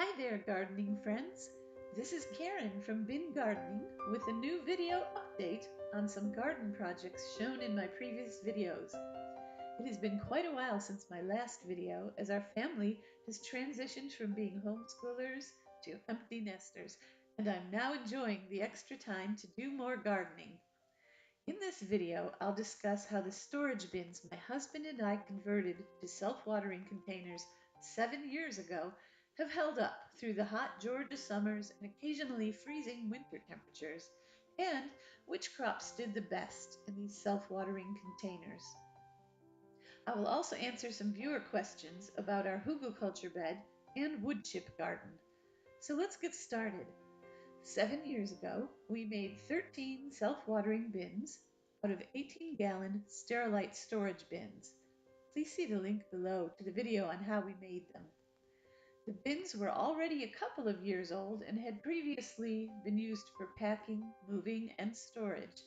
Hi there, gardening friends. This is Karen from Bin Gardening with a new video update on some garden projects shown in my previous videos. It has been quite a while since my last video as our family has transitioned from being homeschoolers to empty nesters, and I'm now enjoying the extra time to do more gardening. In this video, I'll discuss how the storage bins my husband and I converted to self-watering containers 7 years ago have held up through the hot Georgia summers and occasionally freezing winter temperatures, and which crops did the best in these self-watering containers. I will also answer some viewer questions about our Hugelkultur bed and wood chip garden. So let's get started. 7 years ago, we made 13 self-watering bins out of 18-gallon Sterilite storage bins. Please see the link below to the video on how we made them. The bins were already a couple of years old and had previously been used for packing, moving, and storage.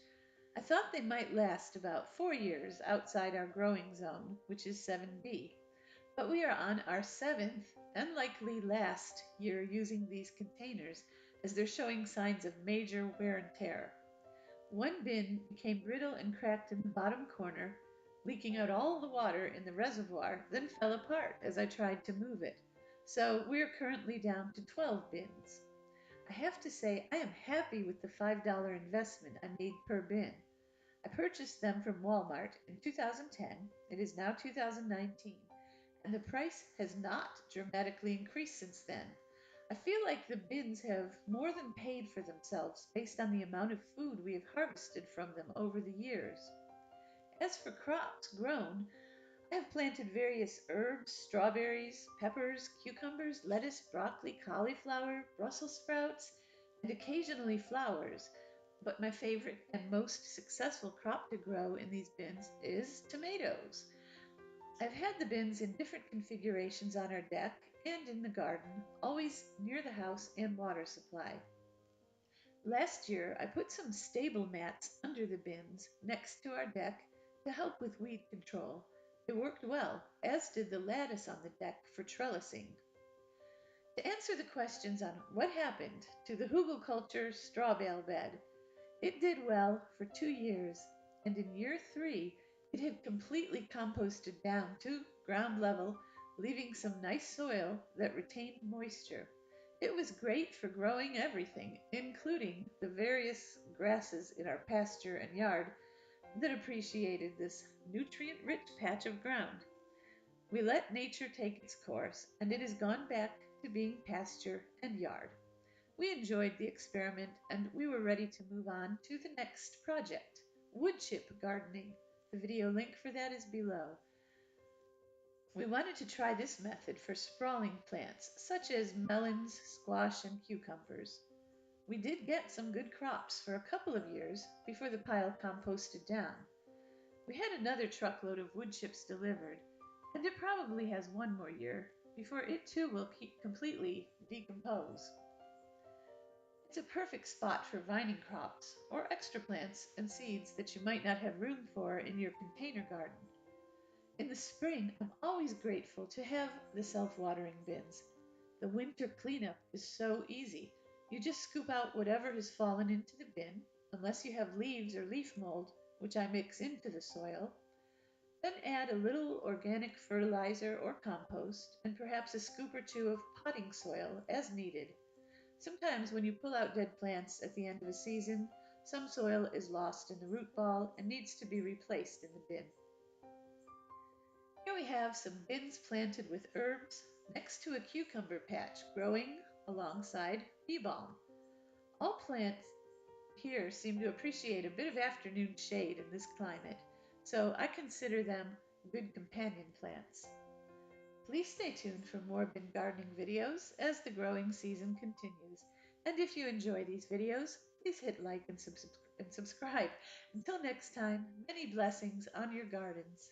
I thought they might last about 4 years outside our growing zone, which is 7B. But we are on our 7th and likely last year using these containers as they're showing signs of major wear and tear. One bin became brittle and cracked in the bottom corner, leaking out all the water in the reservoir, then fell apart as I tried to move it. So we're currently down to 12 bins. I have to say I am happy with the $5 investment I made per bin. I purchased them from Walmart in 2010. It is now 2019, and the price has not dramatically increased since then. I feel like the bins have more than paid for themselves based on the amount of food we have harvested from them over the years. As for crops grown, I have planted various herbs, strawberries, peppers, cucumbers, lettuce, broccoli, cauliflower, Brussels sprouts, and occasionally flowers. But my favorite and most successful crop to grow in these bins is tomatoes. I've had the bins in different configurations on our deck and in the garden, always near the house and water supply. Last year, I put some stable mats under the bins next to our deck to help with weed control. It worked well, as did the lattice on the deck for trellising. To answer the questions on what happened to the Hugelkultur straw bale bed, it did well for 2 years, and in year 3, it had completely composted down to ground level, leaving some nice soil that retained moisture. It was great for growing everything, including the various grasses in our pasture and yard that appreciated this nutrient-rich patch of ground. We let nature take its course, and it has gone back to being pasture and yard. We enjoyed the experiment and we were ready to move on to the next project, wood chip gardening. The video link for that is below. We wanted to try this method for sprawling plants such as melons, squash, and cucumbers. We did get some good crops for a couple of years before the pile composted down. We had another truckload of wood chips delivered, and it probably has one more year before it too will completely decompose. It's a perfect spot for vining crops or extra plants and seeds that you might not have room for in your container garden. In the spring, I'm always grateful to have the self-watering bins. The winter cleanup is so easy. You just scoop out whatever has fallen into the bin, unless you have leaves or leaf mold, which I mix into the soil. Then add a little organic fertilizer or compost, and perhaps a scoop or two of potting soil as needed. Sometimes when you pull out dead plants at the end of a season, some soil is lost in the root ball and needs to be replaced in the bin. Here we have some bins planted with herbs next to a cucumber patch growing alongside bee balm. All plants here seem to appreciate a bit of afternoon shade in this climate, so I consider them good companion plants. Please stay tuned for more bin gardening videos as the growing season continues. And if you enjoy these videos, please hit like and subscribe. Until next time, many blessings on your gardens.